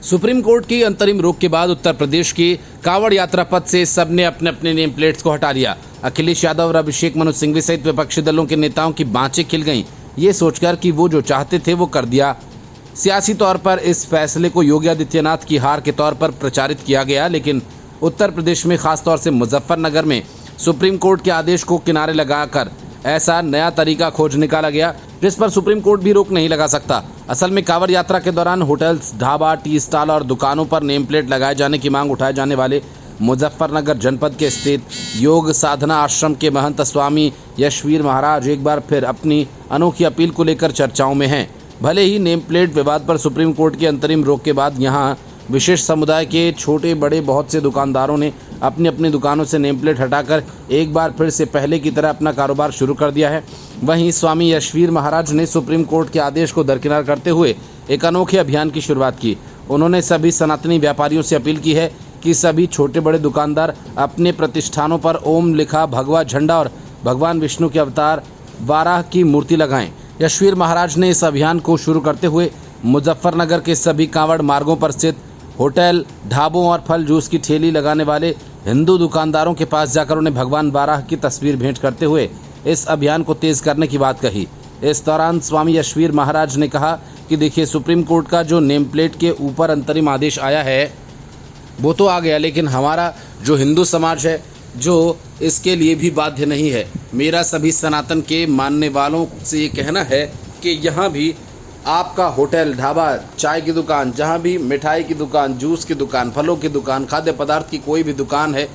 Supreme court की अंतरिम रोक के बाद उत्तर प्रदेश की कांवड़ यात्रा पथ से सबने अपने अपने नेम प्लेट्स को हटा लिया। अखिलेश यादव और अभिषेक मनु सिंघवी सहित विपक्षी दलों के नेताओं की बाँचें खिल गईं, ये सोचकर कि वो जो चाहते थे वो कर दिया। सियासी तौर पर इस फैसले को योगी आदित्यनाथ की हार के तौर पर प्रचारित किया गया, लेकिन उत्तर प्रदेश में खासतौर से मुजफ्फरनगर में सुप्रीम कोर्ट के आदेश को किनारे लगाकर ऐसा नया तरीका खोज निकाला गया जिस पर सुप्रीम कोर्ट भी रोक नहीं लगा सकता। असल में कांवड़ यात्रा के दौरान होटल्स, ढाबा, टी स्टॉल और दुकानों पर नेम प्लेट लगाए जाने की मांग उठाए जाने वाले मुजफ्फरनगर जनपद के स्थित योग साधना आश्रम के महंत स्वामी यशवीर महाराज एक बार फिर अपनी अनोखी अपील को लेकर चर्चाओं में हैं। भले ही नेम प्लेट विवाद पर सुप्रीम कोर्ट की अंतरिम रोक के बाद यहाँ विशेष समुदाय के छोटे बड़े बहुत से दुकानदारों ने अपनी अपनी दुकानों से नेम प्लेट हटाकर एक बार फिर से पहले की तरह अपना कारोबार शुरू कर दिया है। वहीं स्वामी यशवीर महाराज ने सुप्रीम कोर्ट के आदेश को दरकिनार करते हुए एक अनोखे अभियान की शुरुआत की। उन्होंने सभी सनातनी व्यापारियों से अपील की है कि सभी छोटे बड़े दुकानदार अपने प्रतिष्ठानों पर ओम लिखा भगवा झंडा और भगवान विष्णु के अवतार वाराह की मूर्ति लगाएं। यशवीर महाराज ने इस अभियान को शुरू करते हुए मुजफ्फरनगर के सभी कांवड़ मार्गों पर स्थित होटल, ढाबों और फल जूस की ठेली लगाने वाले हिंदू दुकानदारों के पास जाकर उन्हें भगवान वाराह की तस्वीर भेंट करते हुए इस अभियान को तेज करने की बात कही। इस दौरान स्वामी यशवीर महाराज ने कहा कि देखिए, सुप्रीम कोर्ट का जो नेम प्लेट के ऊपर अंतरिम आदेश आया है वो तो आ गया, लेकिन हमारा जो हिंदू समाज है जो इसके लिए भी बाध्य नहीं है। मेरा सभी सनातन के मानने वालों से ये कहना है कि यहाँ भी आपका होटल, ढाबा, चाय की दुकान, जहाँ भी मिठाई की दुकान, जूस की दुकान, फलों की दुकान, खाद्य पदार्थ की कोई भी दुकान है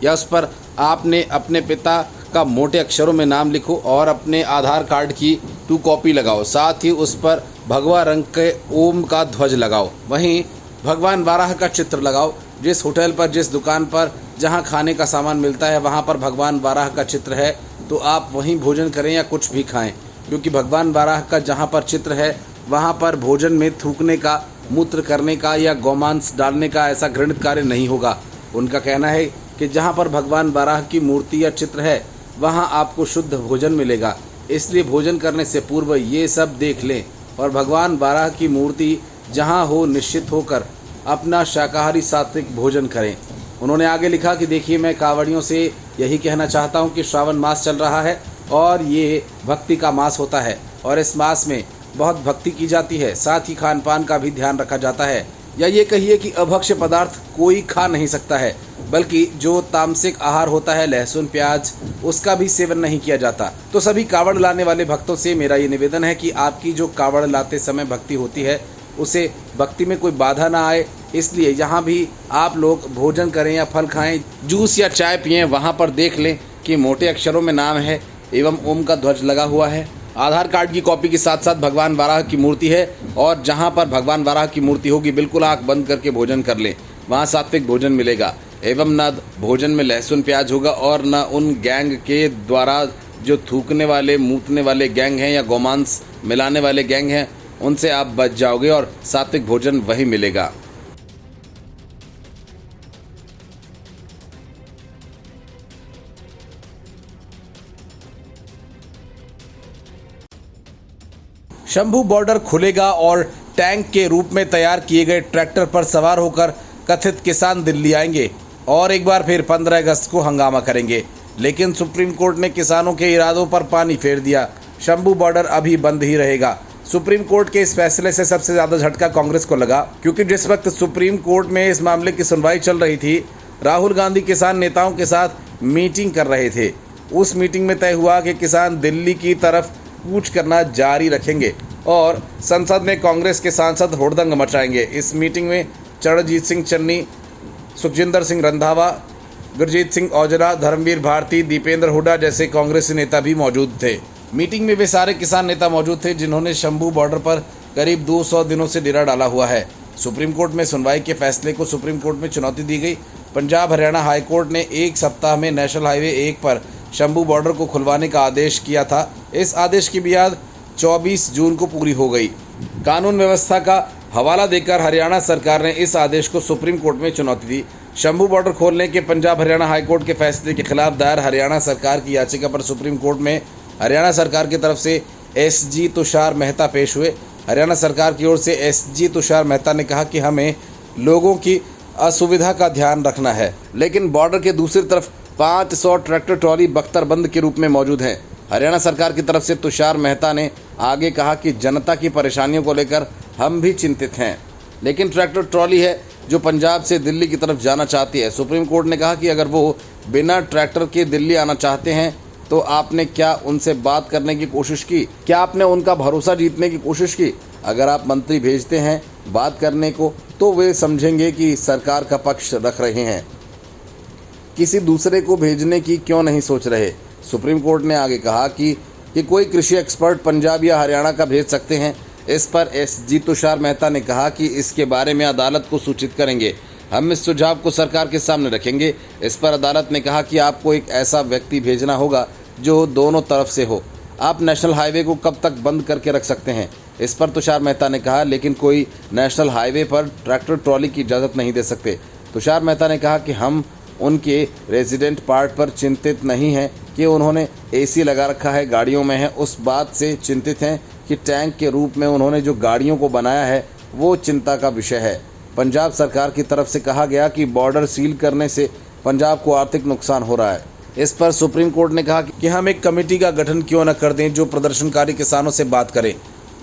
या उस पर आपने अपने पिता का मोटे अक्षरों में नाम लिखो और अपने आधार कार्ड की 2 कॉपी लगाओ, साथ ही उस पर भगवा रंग के ओम का ध्वज लगाओ, वहीं भगवान वाराह का चित्र लगाओ। जिस होटल पर, जिस दुकान पर, जहाँ खाने का सामान मिलता है वहाँ पर भगवान वाराह का चित्र है तो आप वहीं भोजन करें या कुछ भी खाएं, क्योंकि भगवान वाराह का जहाँ पर चित्र है वहाँ पर भोजन में थूकने का, मूत्र करने का या गोमांस डालने का ऐसा घृणित कार्य नहीं होगा। उनका कहना है कि जहाँ पर भगवान वाराह की मूर्ति या चित्र है वहाँ आपको शुद्ध भोजन मिलेगा, इसलिए भोजन करने से पूर्व ये सब देख लें और भगवान वाराह की मूर्ति जहाँ हो निश्चित होकर अपना शाकाहारी सात्विक भोजन करें। उन्होंने आगे लिखा कि देखिए, मैं कांवड़ियों से यही कहना चाहता हूँ कि श्रावण मास चल रहा है और ये भक्ति का मास होता है और इस मास में बहुत भक्ति की जाती है, साथ ही खान पान का भी ध्यान रखा जाता है। या ये कहिए कि अभक्ष्य पदार्थ कोई खा नहीं सकता है, बल्कि जो तामसिक आहार होता है, लहसुन प्याज, उसका भी सेवन नहीं किया जाता। तो सभी कांवड़ लाने वाले भक्तों से मेरा ये निवेदन है कि आपकी जो कांवड़ लाते समय भक्ति होती है उसे भक्ति में कोई बाधा ना आए, इसलिए यहाँ भी आप लोग भोजन करें या फल खाएं, जूस या चाय पिएं, वहाँ पर देख लें कि मोटे अक्षरों में नाम है एवं ओम का ध्वज लगा हुआ है। आधार कार्ड की कॉपी के साथ साथ भगवान वाराह की मूर्ति है और जहाँ पर भगवान वाराह की मूर्ति होगी बिल्कुल आँख बंद करके भोजन कर लें, वहाँ सात्विक भोजन मिलेगा एवं न भोजन में लहसुन प्याज होगा और न उन गैंग के द्वारा जो थूकने वाले, मूतने वाले गैंग हैं या गोमांस मिलाने वाले गैंग हैं उनसे आप बच जाओगे और सात्विक भोजन वही मिलेगा। शंभू बॉर्डर खुलेगा और टैंक के रूप में तैयार किए गए ट्रैक्टर पर सवार होकर कथित किसान दिल्ली आएंगे और एक बार फिर 15 अगस्त को हंगामा करेंगे। लेकिन सुप्रीम कोर्ट ने किसानों के इरादों पर पानी फेर दिया। शंभू बॉर्डर अभी बंद ही रहेगा। सुप्रीम कोर्ट के इस फैसले से सबसे ज़्यादा झटका कांग्रेस को लगा, क्योंकि जिस वक्त सुप्रीम कोर्ट में इस मामले की सुनवाई चल रही थी, राहुल गांधी किसान नेताओं के साथ मीटिंग कर रहे थे। उस मीटिंग में तय हुआ कि किसान दिल्ली की तरफ कूच करना जारी रखेंगे और संसद में कांग्रेस के सांसद हुड़दंग मचाएंगे। इस मीटिंग में चरणजीत सिंह चन्नी, सुखजिंदर सिंह रंधावा, गुरजीत सिंह औजला, धर्मवीर भारती, दीपेंद्र हुड्डा जैसे कांग्रेसी नेता भी मौजूद थे। मीटिंग में वे सारे किसान नेता मौजूद थे जिन्होंने शंभू बॉर्डर पर करीब 200 दिनों से डेरा डाला हुआ है। सुप्रीम कोर्ट में सुनवाई के फैसले को सुप्रीम कोर्ट में चुनौती दी गई। पंजाब हरियाणा हाई कोर्ट ने 1 सप्ताह में नेशनल हाईवे 1 पर शंभू बॉर्डर को खुलवाने का आदेश किया था। इस आदेश की मियाद 24 जून को पूरी हो गई। कानून व्यवस्था का हवाला देकर हरियाणा सरकार ने इस आदेश को सुप्रीम कोर्ट में चुनौती दी। शंभू बॉर्डर खोलने के पंजाब हरियाणा हाई कोर्ट के फैसले के खिलाफ दायर हरियाणा सरकार की याचिका पर सुप्रीम कोर्ट में हरियाणा सरकार की तरफ से एसजी तुषार मेहता पेश हुए। हरियाणा सरकार की ओर से एसजी तुषार मेहता ने कहा कि हमें लोगों की असुविधा का ध्यान रखना है। लेकिन बॉर्डर के दूसरी तरफ 500 ट्रैक्टर ट्रॉली बख्तरबंद के रूप में मौजूद हैं। हरियाणा सरकार की तरफ से तुषार मेहता ने आगे कहा कि जनता की परेशानियों को लेकर हम भी चिंतित हैं, लेकिन ट्रैक्टर ट्रॉली है जो पंजाब से दिल्ली की तरफ जाना चाहती है। सुप्रीम कोर्ट ने कहा कि अगर वो बिना ट्रैक्टर के दिल्ली आना चाहते हैं तो आपने क्या उनसे बात करने की कोशिश की? क्या आपने उनका भरोसा जीतने की कोशिश की? अगर आप मंत्री भेजते हैं बात करने को तो वे समझेंगे कि सरकार का पक्ष रख रहे हैं, किसी दूसरे को भेजने की क्यों नहीं सोच रहे। सुप्रीम कोर्ट ने आगे कहा कि कोई कृषि एक्सपर्ट पंजाब या हरियाणा का भेज सकते हैं। इस पर एसजी तुषार मेहता ने कहा कि इसके बारे में अदालत को सूचित करेंगे, हम इस सुझाव को सरकार के सामने रखेंगे। इस पर अदालत ने कहा कि आपको एक ऐसा व्यक्ति भेजना होगा जो दोनों तरफ से हो। आप नेशनल हाईवे को कब तक बंद करके रख सकते हैं? इस पर तुषार मेहता ने कहा, लेकिन कोई नेशनल हाईवे पर ट्रैक्टर ट्रॉली की इजाज़त नहीं दे सकते। तुषार मेहता ने कहा कि हम उनके रेजिडेंट पार्ट पर चिंतित नहीं हैं कि उन्होंने एसी लगा रखा है, गाड़ियों में है, उस बात से चिंतित हैं कि टैंक के रूप में उन्होंने जो गाड़ियों को बनाया है वो चिंता का विषय है। पंजाब सरकार की तरफ से कहा गया कि बॉर्डर सील करने से पंजाब को आर्थिक नुकसान हो रहा है। इस पर सुप्रीम कोर्ट ने कहा कि हम एक कमेटी का गठन क्यों न कर दें जो प्रदर्शनकारी किसानों से बात करें।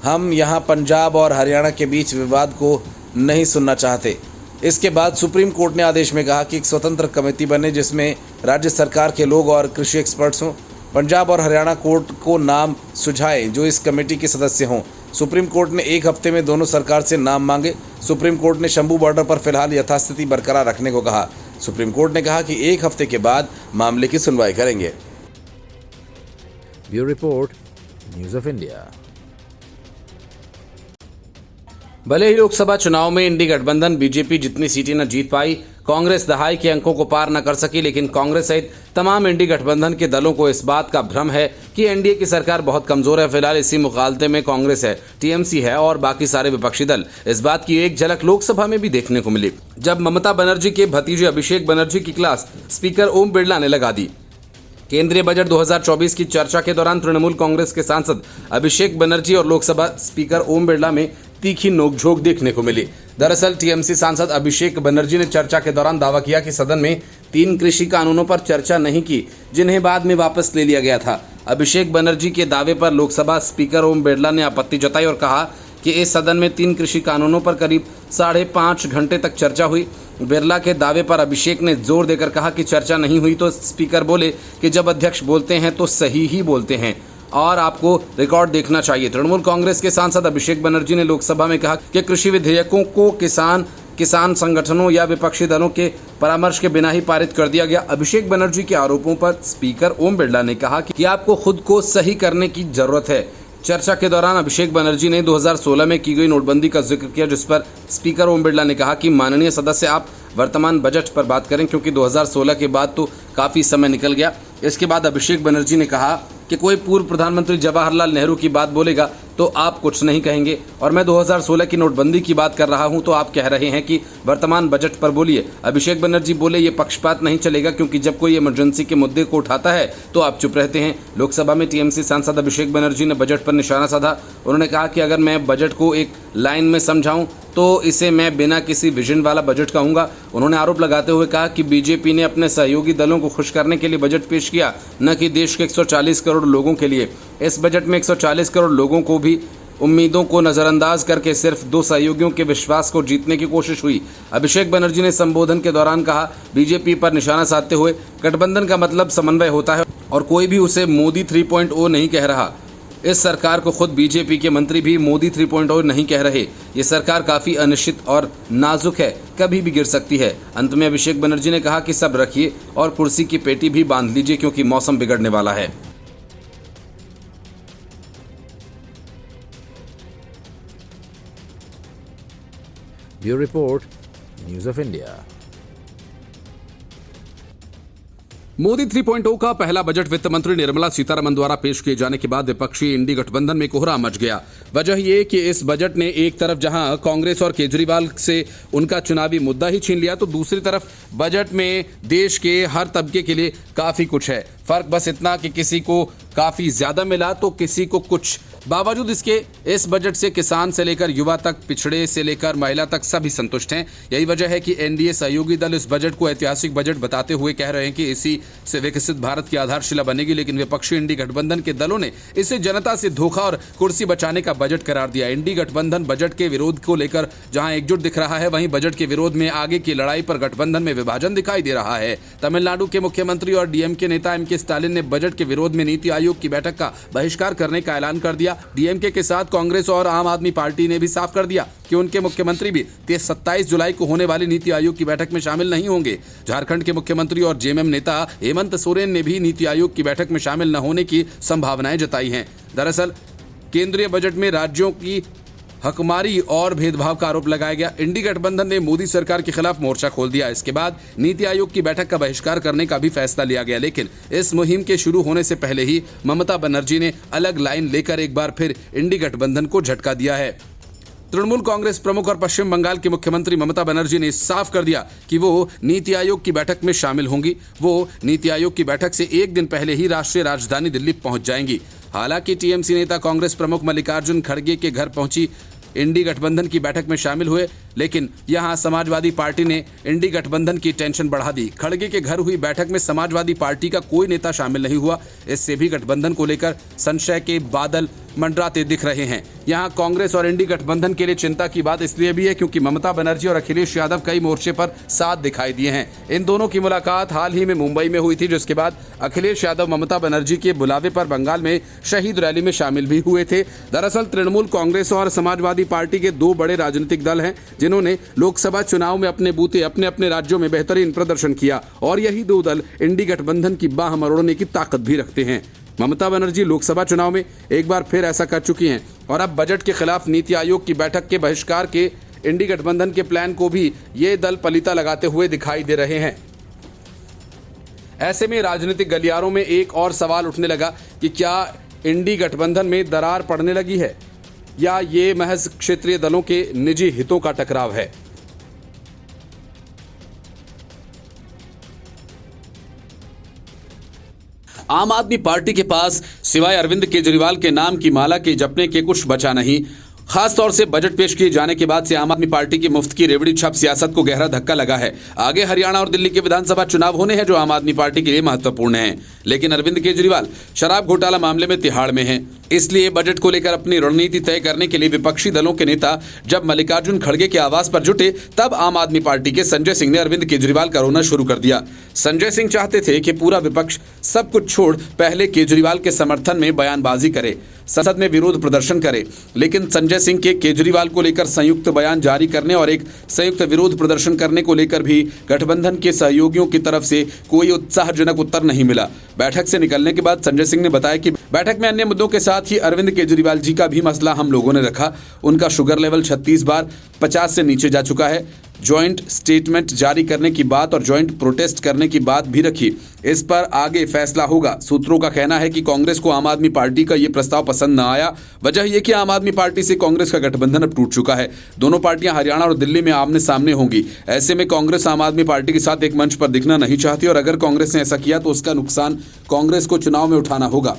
हम यहाँ पंजाब और हरियाणा के बीच विवाद को नहीं सुनना चाहते। इसके बाद सुप्रीम कोर्ट ने आदेश में कहा कि एक स्वतंत्र कमेटी बने जिसमें राज्य सरकार के लोग और कृषि एक्सपर्ट्स हों। पंजाब और हरियाणा कोर्ट को नाम सुझाए जो इस कमेटी के सदस्य हों। सुप्रीम कोर्ट ने 1 हफ्ते में दोनों सरकार से नाम मांगे। सुप्रीम कोर्ट ने शंभू बॉर्डर पर फिलहाल यथास्थिति बरकरार रखने को कहा। सुप्रीम कोर्ट ने कहा कि 1 हफ्ते के बाद मामले की सुनवाई करेंगे। Bureau report, news of India. भले ही लोकसभा चुनाव में इंडी गठबंधन बीजेपी जितनी सीटें न जीत पाई, कांग्रेस दहाई के अंकों को पार न कर सकी, लेकिन कांग्रेस सहित तमाम इंडी गठबंधन के दलों को इस बात का भ्रम है कि एनडीए की सरकार बहुत कमजोर है। फिलहाल इसी मुकालते में कांग्रेस है, टीएमसी है और बाकी सारे विपक्षी दल। इस बात की एक झलक लोकसभा में भी देखने को मिली जब ममता बनर्जी के भतीजे अभिषेक बनर्जी की क्लास स्पीकर ओम बिरला ने लगा दी। केंद्रीय बजट 2024 की चर्चा के दौरान तृणमूल कांग्रेस के सांसद अभिषेक बनर्जी और लोकसभा स्पीकर ओम बिरला में तीखी नोकझोंक देखने को मिली। दरअसल टीएमसी सांसद अभिषेक बनर्जी ने चर्चा के दौरान दावा किया कि सदन में 3 कृषि कानूनों पर चर्चा नहीं की जिन्हें बाद में वापस ले लिया गया था। अभिषेक बनर्जी के दावे पर लोकसभा स्पीकर ओम बिरला ने आपत्ति जताई और कहा कि इस सदन में 3 कृषि कानूनों पर करीब 5.5 घंटे तक चर्चा हुई। बिरला के दावे पर अभिषेक ने जोर देकर कहा कि चर्चा नहीं हुई तो स्पीकर बोले कि जब अध्यक्ष बोलते हैं तो सही ही बोलते हैं और आपको रिकॉर्ड देखना चाहिए। तृणमूल कांग्रेस के सांसद अभिषेक बनर्जी ने लोकसभा में कहा कि कृषि विधेयकों को किसान संगठनों या विपक्षी दलों के परामर्श के बिना ही पारित कर दिया गया। अभिषेक बनर्जी के आरोपों पर स्पीकर ओम बिरला ने कहा कि आपको खुद को सही करने की जरूरत है। चर्चा के दौरान अभिषेक बनर्जी ने 2016 में की गई नोटबंदी का जिक्र किया, जिस पर स्पीकर ओम बिरला ने कहा कि माननीय सदस्य आप वर्तमान बजट पर बात करें क्योंकि 2016 के बाद तो काफ़ी समय निकल गया। इसके बाद अभिषेक बनर्जी ने कहा कि कोई पूर्व प्रधानमंत्री जवाहरलाल नेहरू की बात बोलेगा तो आप कुछ नहीं कहेंगे और मैं 2016 की नोटबंदी की बात कर रहा हूं तो आप कह रहे हैं कि वर्तमान बजट पर बोलिए। अभिषेक बनर्जी बोले ये पक्षपात नहीं चलेगा क्योंकि जब कोई इमरजेंसी के मुद्दे को उठाता है तो आप चुप रहते हैं। लोकसभा में टीएमसी सांसद अभिषेक बनर्जी ने बजट पर निशाना साधा। उन्होंने कहा कि अगर मैं बजट को एक लाइन में समझाऊं तो इसे मैं बिना किसी विजन वाला बजट कहूंगा। उन्होंने आरोप लगाते हुए कहा कि बीजेपी ने अपने सहयोगी दलों को खुश करने के लिए बजट पेश किया, न कि देश के 140 करोड़ लोगों के लिए। इस बजट में 140 करोड़ लोगों को भी उम्मीदों को नजरअंदाज करके सिर्फ 2 सहयोगियों के विश्वास को जीतने की कोशिश हुई। अभिषेक बनर्जी ने संबोधन के दौरान कहा, बीजेपी पर निशाना साधते हुए, गठबंधन का मतलब समन्वय होता है और कोई भी उसे मोदी 3.0 नहीं कह रहा। इस सरकार को खुद बीजेपी के मंत्री भी मोदी 3.0 नहीं कह रहे। ये सरकार काफ़ी अनिश्चित और नाजुक है, कभी भी गिर सकती है। अंत में अभिषेक बनर्जी ने कहा कि सब रखिए और कुर्सी की पेटी भी बांध लीजिए क्योंकि मौसम बिगड़ने वाला है। Bureau report, news of India. Modi 3.0 का पहला बजट वित्त मंत्री निर्मला सीतारमण द्वारा पेश किए जाने के बाद विपक्षी इंडी गठबंधन में कोहराम मच गया। वजह ये कि इस बजट ने एक तरफ जहां कांग्रेस और केजरीवाल से उनका चुनावी मुद्दा ही छीन लिया, तो दूसरी तरफ बजट में देश के हर तबके के लिए काफी कुछ है। फर्क बस इतना कि किसी को काफी ज्यादा मिला तो किसी को कुछ। बावजूद इसके इस बजट से किसान से लेकर युवा तक, पिछड़े से लेकर महिला तक सभी संतुष्ट हैं। यही वजह है कि एनडीए सहयोगी दल इस बजट को ऐतिहासिक बजट बताते हुए कह रहे हैं कि इसी से विकसित भारत की आधारशिला बनेगी। लेकिन विपक्षी इंडी गठबंधन के दलों ने इसे जनता से धोखा और कुर्सी बचाने का बजट करार दिया। इंडी गठबंधन बजट के विरोध को लेकर जहां एकजुट दिख रहा है, वहीं बजट के विरोध में आगे की लड़ाई पर गठबंधन में विभाजन दिखाई दे रहा है। तमिलनाडु के मुख्यमंत्री और डीएमके नेता एमके स्टालिन ने बजट के विरोध में नीति आयोग की बैठक का बहिष्कार करने का ऐलान कर दिया। डीएमके के साथ कांग्रेस और आम आदमी पार्टी ने भी साफ कर दिया कि उनके मुख्यमंत्री भी 27 जुलाई को होने वाली नीति आयोग की बैठक में शामिल नहीं होंगे। झारखंड के मुख्यमंत्री और जेएमएम नेता हेमंत सोरेन ने भी नीति आयोग की बैठक में शामिल न होने की संभावनाएं जताई हैं। दरअसल केंद्रीय बजट में राज्यों की हकमारी और भेदभाव का आरोप लगाया गया। इंडी गठबंधन ने मोदी सरकार के खिलाफ मोर्चा खोल दिया। इसके बाद नीति आयोग की बैठक का बहिष्कार करने का भी फैसला लिया गया। लेकिन इस मुहिम के शुरू होने से पहले ही ममता बनर्जी ने अलग लाइन लेकर एक बार फिर इंडी गठबंधन को झटका दिया है। तृणमूल कांग्रेस प्रमुख और पश्चिम बंगाल की मुख्यमंत्री ममता बनर्जी ने साफ कर दिया कि वो नीति आयोग की बैठक में शामिल होंगी। वो नीति आयोग की बैठक से एक दिन पहले ही राष्ट्रीय राजधानी दिल्ली पहुंच जाएंगी। हालांकि टीएमसी नेता कांग्रेस प्रमुख मल्लिकार्जुन खड़गे के घर पहुंची इंडी गठबंधन की बैठक में शामिल हुए, लेकिन यहां समाजवादी पार्टी ने इंडी गठबंधन की टेंशन बढ़ा दी। खड़गे के घर हुई बैठक में समाजवादी पार्टी का कोई नेता शामिल नहीं हुआ। इससे भी गठबंधन को लेकर संशय के बादल मंडराते दिख रहे हैं। यहां कांग्रेस और इंडी गठबंधन के लिए चिंता की बात इसलिए भी है क्योंकि ममता बनर्जी और अखिलेश यादव कई मोर्चे पर साथ दिखाई दिए हैं। इन दोनों की मुलाकात हाल ही में मुंबई में हुई थी, जिसके बाद अखिलेश यादव ममता बनर्जी के बुलावे पर बंगाल में शहीद रैली में शामिल भी हुए थे। दरअसल तृणमूल कांग्रेस और समाजवादी पार्टी के दो बड़े राजनीतिक दल हैं जिन्होंने लोकसभा चुनाव में अपने बूते अपने अपने राज्यों में बेहतरीन प्रदर्शन किया, और यही दो दल इंडी गठबंधन की बाह मरोड़ने की ताकत भी रखते हैं। ममता बनर्जी लोकसभा चुनाव में एक बार फिर ऐसा कर चुकी हैं और अब बजट के खिलाफ नीति आयोग की बैठक के बहिष्कार के इंडी गठबंधन के प्लान को भी ये दल पलीता लगाते हुए दिखाई दे रहे हैं। ऐसे में राजनीतिक गलियारों में एक और सवाल उठने लगा कि क्या इंडी गठबंधन में दरार पड़ने लगी है या ये महज क्षेत्रीय दलों के निजी हितों का टकराव है। आम आदमी पार्टी के पास सिवाय अरविंद केजरीवाल के नाम की माला के जपने के कुछ बचा नहीं। खासतौर से बजट पेश किए जाने के बाद से आम आदमी पार्टी की मुफ्त की रेवड़ी छाप सियासत को गहरा धक्का लगा है। आगे हरियाणा और दिल्ली के विधानसभा चुनाव होने हैं जो आम आदमी पार्टी के लिए महत्वपूर्ण हैं, लेकिन अरविंद केजरीवाल शराब घोटाला मामले में तिहाड़ में हैं। इसलिए बजट को लेकर अपनी रणनीति तय करने के लिए विपक्षी दलों के नेता जब मल्लिकार्जुन खड़गे के आवास पर जुटे, तब आम आदमी पार्टी के संजय सिंह ने अरविंद केजरीवाल का रोना शुरू कर दिया। संजय सिंह चाहते थे कि पूरा विपक्ष सब कुछ छोड़ पहले केजरीवाल के समर्थन में बयानबाजी करे, संसद में विरोध प्रदर्शन करे, लेकिन संजय सिंह के केजरीवाल को लेकर संयुक्त बयान जारी करने और एक संयुक्त विरोध प्रदर्शन करने को लेकर भी गठबंधन के सहयोगियों की तरफ से कोई उत्साहजनक उत्तर नहीं मिला। बैठक से निकलने के बाद संजय सिंह ने बताया कि बैठक में अन्य मुद्दों के साथ ही अरविंद केजरीवाल जी का भी मसला हम लोगों ने रखा। उनका शुगर लेवल 36 बार 50 से नीचे जा चुका है। जॉइंट स्टेटमेंट जारी करने की बात और जॉइंट प्रोटेस्ट करने की बात भी रखी। इस पर आगे फैसला होगा। सूत्रों का कहना है कि कांग्रेस को आम आदमी पार्टी का ये प्रस्ताव पसंद न आया। वजह यह कि आम आदमी पार्टी से कांग्रेस का गठबंधन अब टूट चुका है। दोनों पार्टियां हरियाणा और दिल्ली में आमने सामने होंगी। ऐसे में कांग्रेस आम आदमी पार्टी के साथ एक मंच पर दिखना नहीं चाहती, और अगर कांग्रेस ने ऐसा किया तो उसका नुकसान कांग्रेस को चुनाव में उठाना होगा।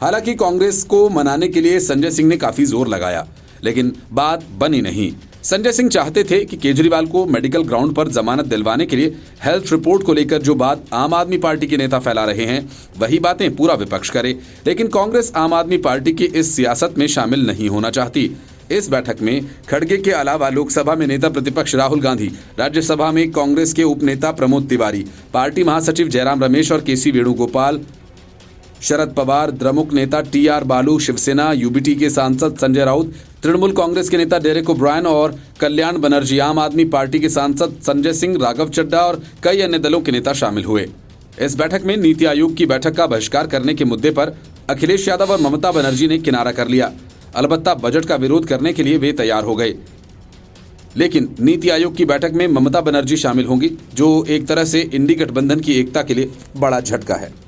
हालांकि कांग्रेस को मनाने के लिए संजय सिंह ने काफी जोर लगाया, लेकिन बात बनी नहीं। संजय सिंह चाहते थे कि केजरीवाल को मेडिकल ग्राउंड पर जमानत दिलवाने के लिए हेल्थ रिपोर्ट को लेकर जो बात आम आदमी पार्टी के नेता फैला रहे हैं, वही बातें पूरा विपक्ष करे। लेकिन कांग्रेस आम आदमी पार्टी की इस सियासत में शामिल नहीं होना चाहती। इस बैठक में खड़गे के अलावा लोकसभा में नेता प्रतिपक्ष राहुल गांधी, राज्यसभा में कांग्रेस के उपनेता प्रमोद तिवारी, पार्टी महासचिव जयराम रमेश और केसी वेणुगोपाल, शरद पवार, द्रमुक नेता टीआर बालू, शिवसेना यूबीटी के सांसद संजय राउत, तृणमूल कांग्रेस के नेता डेरेक ओब्रायन और कल्याण बनर्जी, आम आदमी पार्टी के सांसद संजय सिंह, राघव चड्ढा और कई अन्य दलों के नेता शामिल हुए। इस बैठक में नीति आयोग की बैठक का बहिष्कार करने के मुद्दे पर अखिलेश यादव और ममता बनर्जी ने किनारा कर लिया। अलबत्ता बजट का विरोध करने के लिए वे तैयार हो गए। लेकिन नीति आयोग की बैठक में ममता बनर्जी शामिल होंगी, जो एक तरह से इंडी गठबंधन की एकता के लिए बड़ा झटका है।